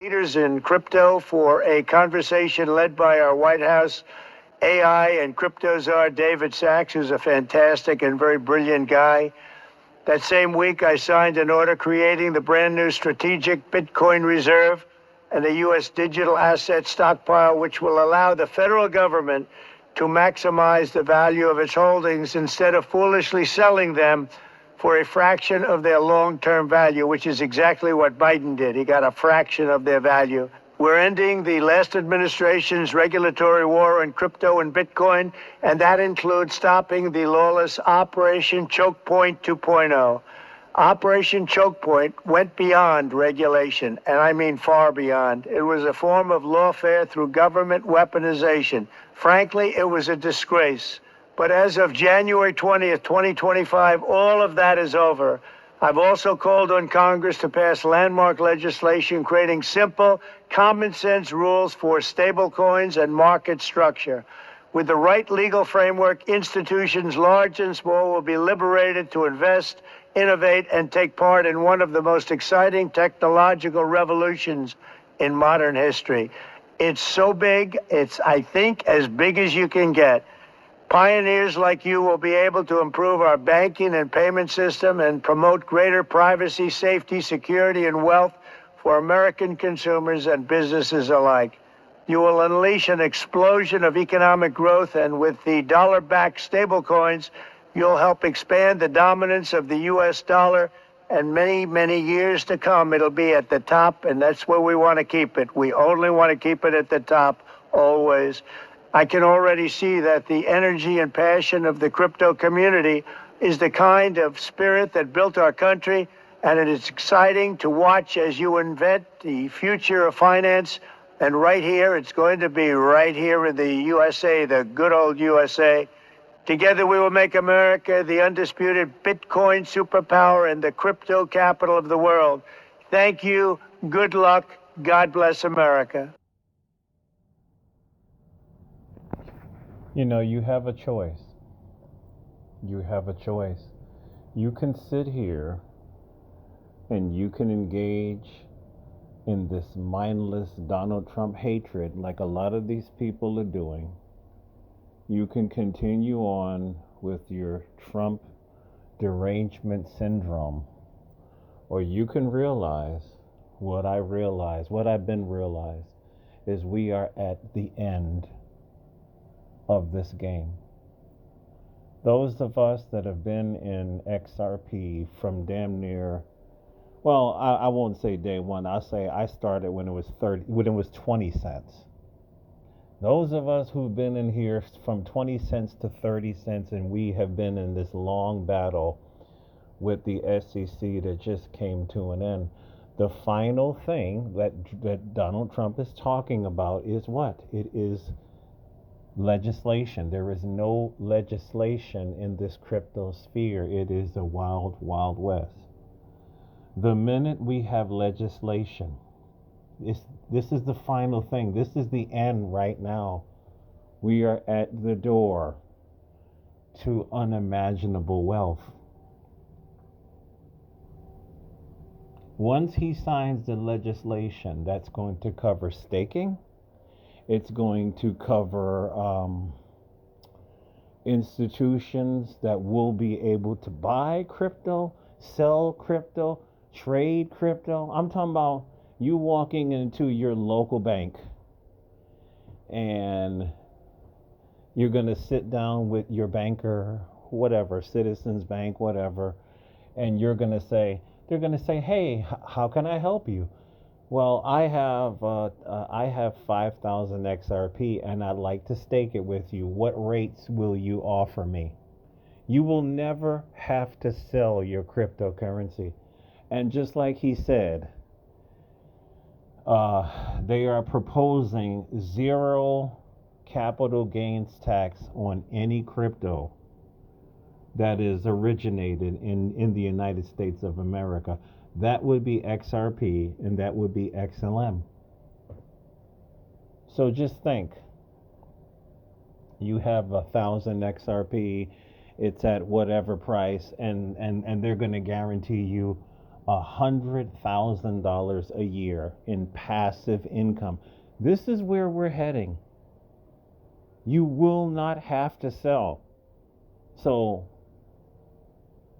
Leaders in crypto for a conversation led by our White House AI and crypto czar, David Sachs, who's a fantastic and very brilliant guy. That same week, I signed an order creating the brand new strategic Bitcoin reserve and a U.S. digital asset stockpile, which will allow the federal government to maximize the value of its holdings instead of foolishly selling them for a fraction of their long-term value, which is exactly what Biden did. He got a fraction of their value. We're ending the last administration's regulatory war on crypto and Bitcoin, and that includes stopping the lawless Operation Choke Point 2.0. Operation Choke Point went beyond regulation, and I mean far beyond. It was a form of lawfare through government weaponization. Frankly, it was a disgrace. But as of January 20th, 2025, all of that is over. I've also called on Congress to pass landmark legislation creating simple, common sense rules for stablecoins and market structure. With the right legal framework, institutions large and small will be liberated to invest, innovate, and take part in one of the most exciting technological revolutions in modern history. It's so big, it's, I think, as big as you can get. Pioneers like you will be able to improve our banking and payment system and promote greater privacy, safety, security, and wealth for American consumers and businesses alike. You will unleash an explosion of economic growth, and with the dollar-backed stablecoins, you'll help expand the dominance of the U.S. dollar, and many, many years to come, it'll be at the top, and that's where we want to keep it. We only want to keep it at the top, always. I can already see that the energy and passion of the crypto community is the kind of spirit that built our country, and it is exciting to watch as you invent the future of finance. And right here, it's going to be right here in the USA, the good old USA. Together we will make America the undisputed Bitcoin superpower and the crypto capital of the world. Thank you, good luck, God bless America. You know, you have a choice. You have a choice. You can sit here and you can engage in this mindless Donald Trump hatred like a lot of these people are doing. You can continue on with your Trump derangement syndrome, or you can realize what I've been realized is we are at the end of this game. Those of us that have been in XRP from damn near, well, I won't say day one. I'll say I started when it was 20 cents. Those of us who've been in here from 20 cents to 30 cents, and we have been in this long battle with the SEC that just came to an end. The final thing that Donald Trump is talking about is what? It is legislation. There is no legislation in this crypto sphere. It is a wild, wild west. The minute we have legislation, this is the final thing. This is the end right now. We are at the door to unimaginable wealth. Once he signs the legislation that's going to cover staking, it's going to cover institutions that will be able to buy crypto, sell crypto, trade crypto. I'm talking about you walking into your local bank and you're going to sit down with your banker, whatever, Citizens Bank, whatever, and they're going to say, hey, how can I help you? Well, I have 5,000 XRP and I'd like to stake it with you. What rates will you offer me? You will never have to sell your cryptocurrency. And just like he said, they are proposing zero capital gains tax on any crypto that is originated in the United States of America. That would be XRP and that would be XLM. So just think, you have 1,000 XRP, it's at whatever price, and they're going to guarantee you $100,000 a year in passive income. This is where we're heading. You will not have to sell. So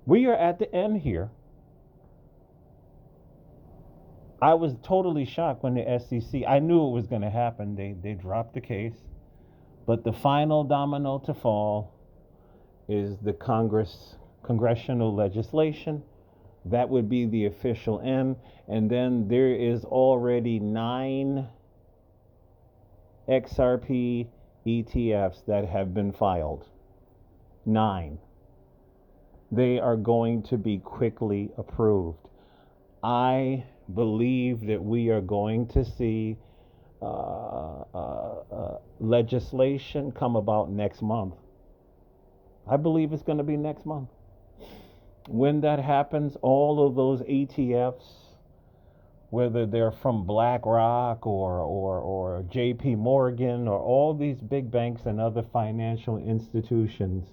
we are at the end here. I was totally shocked when the SEC, I knew it was going to happen. They dropped the case. But the final domino to fall is the congressional legislation. That would be the official end. And then there is already 9 XRP ETFs that have been filed. 9. They are going to be quickly approved. I believe that we are going to see legislation come about next month. I believe it's going to be next month. When that happens, all of those ETFs, whether they're from BlackRock or JP Morgan or all these big banks and other financial institutions,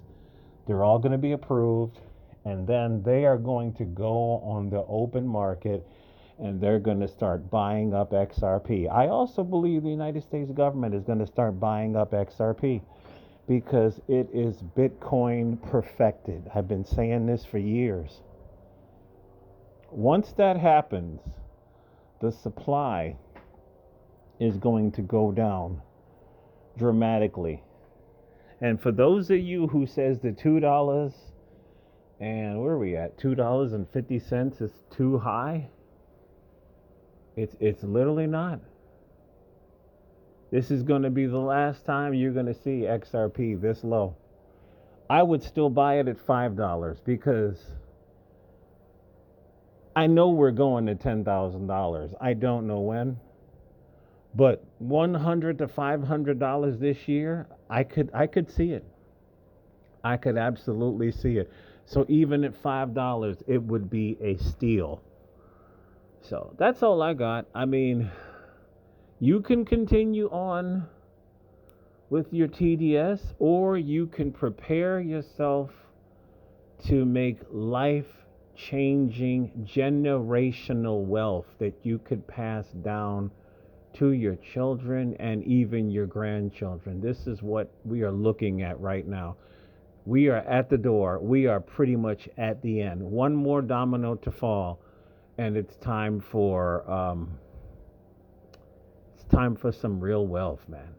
they're all going to be approved, and then they are going to go on the open market and they're going to start buying up XRP. I also believe the United States government is going to start buying up XRP because it is Bitcoin perfected. I've been saying this for years. Once that happens, the supply is going to go down dramatically. And for those of you who says the $2 and where are we at? $2.50 is too high. It's literally not. This is going to be the last time you're going to see XRP this low. I would still buy it at $5 because I know we're going to $10,000. I don't know when, but $100 to $500 this year, I could see it. I could absolutely see it. So even at $5, it would be a steal. So that's all I got. I mean, you can continue on with your TDS, or you can prepare yourself to make life-changing generational wealth that you could pass down to your children and even your grandchildren. This is what we are looking at right now. We are at the door. We are pretty much at the end. One more domino to fall, and it's time for some real wealth, man.